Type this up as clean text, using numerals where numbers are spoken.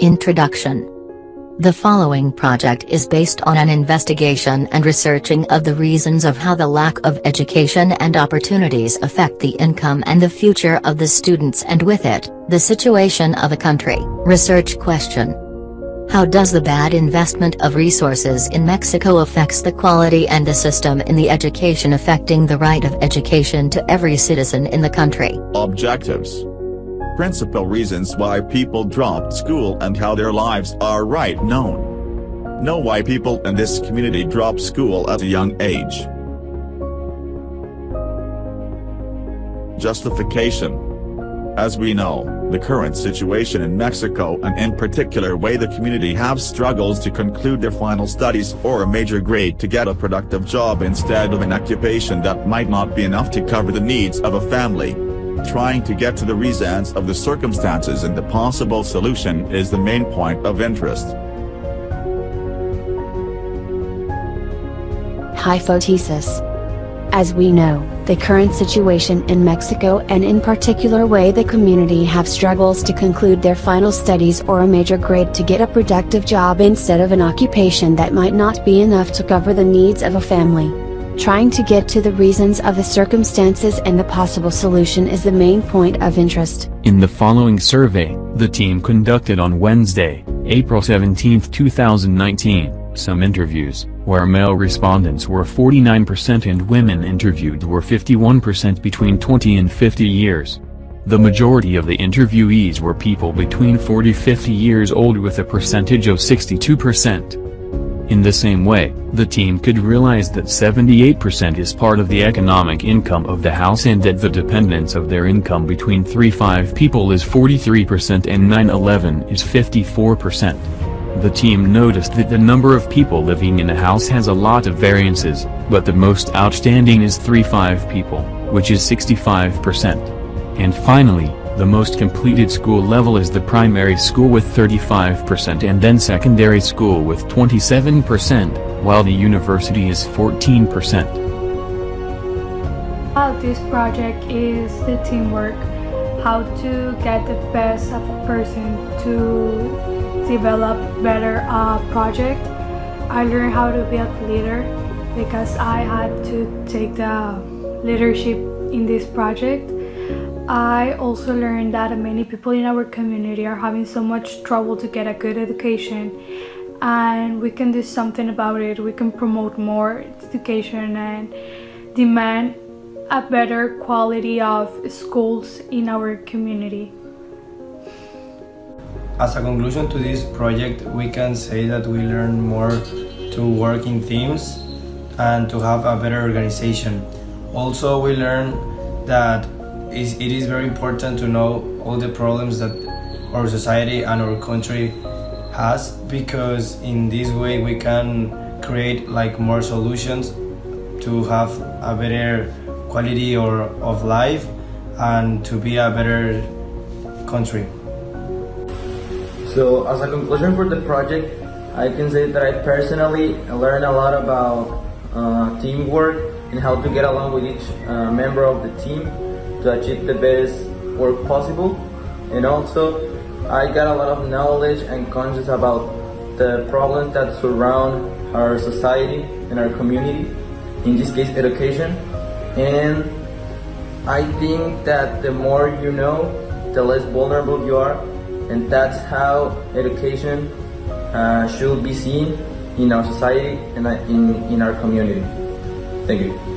Introduction. The following project is based on an investigation and researching of the reasons of how the lack of education and opportunities affect the income and the future of the students and with it, the situation of a country. Research question. How does the bad investment of resources in Mexico affects the quality and the system in the education affecting the right of education to every citizen in the country? Objectives. Principal reasons why people dropped school and how their lives are right known. Know why people in this community drop school at a young age. Justification. As we know, the current situation in Mexico and in particular way the community have struggles to conclude their final studies or a major grade to get a productive job instead of an occupation that might not be enough to cover the needs of a family. Trying to get to the reasons of the circumstances and the possible solution is the main point of interest. Hypothesis. As we know, the current situation in Mexico and in particular way the community have struggles to conclude their final studies or a major grade to get a productive job instead of an occupation that might not be enough to cover the needs of a family. Trying to get to the reasons of the circumstances and the possible solution is the main point of interest. In the following survey, the team conducted on Wednesday, April 17, 2019, some interviews, where male respondents were 49% and women interviewed were 51% between 20 and 50 years. The majority of the interviewees were people between 40-50 years old with a percentage of 62%. In the same way, the team could realize that 78% is part of the economic income of the house and that the dependence of their income between 3-5 people is 43% and 9-11 is 54%. The team noticed that the number of people living in a house has a lot of variances, but the most outstanding is 3-5 people, which is 65%. And finally, the most completed school level is the primary school with 35% and then secondary school with 27%, while the university is 14%. This project is the teamwork, how to get the best of a person to develop better project. I learned how to be a leader because I had to take the leadership in this project. I also learned that many people in our community are having so much trouble to get a good education, and we can do something about it. We can promote more education and demand a better quality of schools in our community. As a conclusion to this project, we can say that we learn more to work in teams and to have a better organization. Also, we learn that it is very important to know all the problems that our society and our country has, because in this way we can create more solutions to have a better quality of life and to be a better country. So as a conclusion for the project, I can say that I personally learned a lot about teamwork and how to get along with each member of the team to achieve the best work possible. And also I got a lot of knowledge and conscious about the problems that surround our society and our community, in this case education. And I think that the more you know, the less vulnerable you are, and that's how education should be seen in our society and in our community. Thank you.